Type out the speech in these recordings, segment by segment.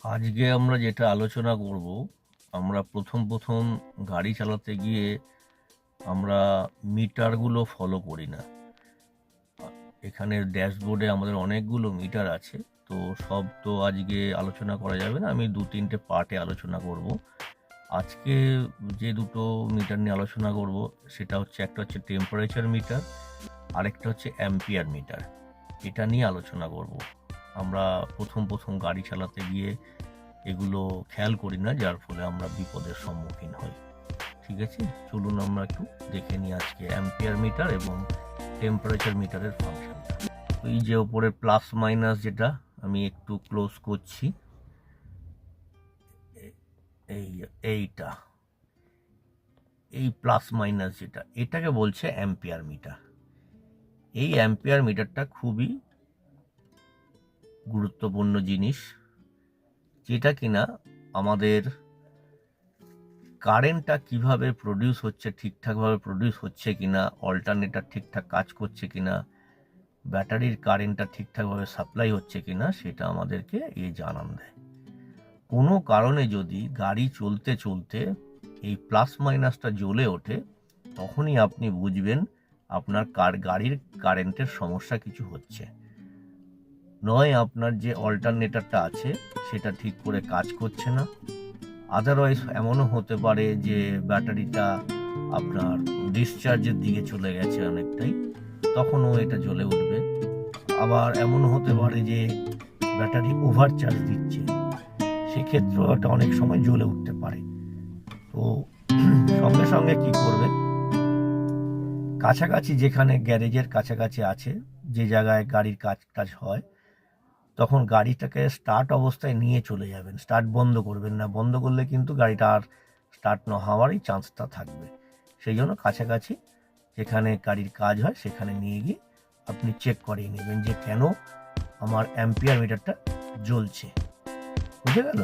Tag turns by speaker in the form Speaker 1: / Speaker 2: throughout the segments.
Speaker 1: আজকে আমরা যেটা আলোচনা করব, আমরা প্রথম গাড়ি চালাতে গিয়ে আমরা মিটারগুলো ফলো করি না। এখানে ড্যাশবোর্ডে আমাদের অনেকগুলো মিটার আছে, তো সব তো আজকে আলোচনা করা যাবে না। আমি 2-3টে পার্টে আলোচনা করব। আজকে যে দুটো মিটার নিয়ে আলোচনা করব সেটা হচ্ছে, একটা হচ্ছে টেম্পারেচার মিটার, আরেকটা হচ্ছে অ্যাম্পিয়ার মিটার। এটা নিয়ে আলোচনা করব। আমরা প্রথম গাড়ি চালাতে গিয়ে এগুলো খেয়াল করি না, যার ফলে আমরা বিপদের সম্মুখীন হই। ঠিক আছে, চলুন আমরা একটু দেখে নিই আজকে অ্যাম্পিয়ার মিটার এবং টেম্পারেচার মিটারের ফাংশনটা। এই যে ওপরে প্লাস মাইনাস, যেটা আমি একটু ক্লোজ করছি, এই এইটা এই প্লাস মাইনাস যেটা, এটাকে বলছে অ্যাম্পিয়ার মিটার। এই অ্যাম্পিয়ার মিটারটা খুবই গুরুত্বপূর্ণ জিনিস, যেটা কিনা আমাদের কারেন্টটা কিভাবে প্রডিউস হচ্ছে, ঠিকঠাকভাবে প্রডিউস হচ্ছে কিনা, অল্টারনেটর ঠিকঠাক কাজ করছে কিনা, ব্যাটারির কারেন্টটা ঠিকঠাকভাবে সাপ্লাই হচ্ছে কিনা, সেটা আমাদেরকে জানান দেয়। কোনো কারণে যদি গাড়ি চলতে চলতে এই প্লাস মাইনাসটা জ্বলে ওঠে, তখনই আপনি বুঝবেন আপনার গাড়ির কারেন্টের সমস্যা কিছু হচ্ছে। নয় আপনার যে অল্টারনেটরটা আছে সেটা ঠিক করে কাজ করছে না, আদারওয়াইজ এমনও হতে পারে যে ব্যাটারিটা আপনার ডিসচার্জের দিকে চলে গেছে অনেকটাই, তখনও এটা জ্বলে উঠবে। আবার এমনও হতে পারে যে ব্যাটারি ওভারচার্জ দিচ্ছে, সেক্ষেত্রেও এটা অনেক সময় জ্বলে উঠতে পারে। তো সঙ্গে সঙ্গে কি করবেন, কাছাকাছি যেখানে গ্যারেজের কাছাকাছি আছে, যে জায়গায় গাড়ির কাজ হয়, তখন গাড়িটাকে স্টার্ট অবস্থায় নিয়ে চলে যাবেন। স্টার্ট বন্ধ করবেন না, বন্ধ করলে কিন্তু গাড়িটা আর স্টার্ট না হওয়ারই চান্সটা থাকবে। সেই জন্য কাছাকাছি যেখানে গাড়ির কাজ হয় সেখানে নিয়ে গিয়ে আপনি চেক করিয়ে নেবেন যে কেন আমার অ্যাম্পিয়ার মিটারটা জ্বলছে। বুঝে গেল?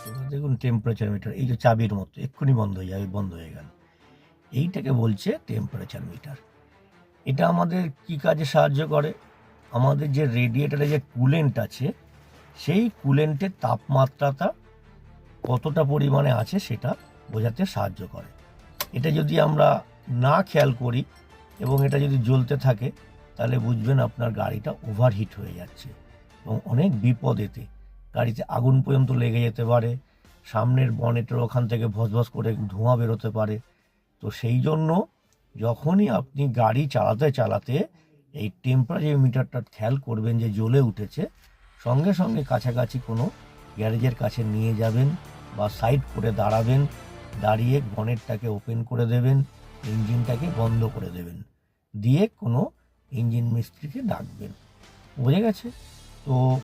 Speaker 1: এবার দেখুন টেম্পারেচার মিটার, এই যে চাবির মতো এক্ষুনি বন্ধ হয়ে যাবে, বন্ধ হয়ে গেল। এইটাকে বলছে টেম্পারেচার মিটার। এটা আমাদের কি কাজে সাহায্য করে? আমাদের যে রেডিয়েটারে যে কুলেন্ট আছে, সেই কুলেন্টের তাপমাত্রাটা কতটা পরিমাণে আছে সেটা বোঝাতে সাহায্য করে। এটা যদি আমরা না খেয়াল করি এবং এটা যদি জ্বলতে থাকে, তাহলে বুঝবেন আপনার গাড়িটা ওভারহিট হয়ে যাচ্ছে এবং অনেক বিপদ এতে। গাড়িতে আগুন পর্যন্ত লেগে যেতে পারে, সামনের বনেটের ওখান থেকে ভসভস করে ধোঁয়া বেরোতে পারে। তো সেই জন্য যখনই আপনি গাড়ি চালাতে চালাতে এই টেম্পারেচার মিটারটা খেয়াল করবেন যে জ্বলে উঠেছে, সঙ্গে সঙ্গে কাছাকাছি কোনো গ্যারেজের কাছে নিয়ে যাবেন বা সাইড করে দাঁড়াবেন, দাঁড়িয়ে বনেটটাকে ওপেন করে দেবেন, ইঞ্জিনটাকে বন্ধ করে দেবেন, দিয়ে কোনো ইঞ্জিন মিস্ত্রিকে ডাকবেন। বোঝা গেছে? তো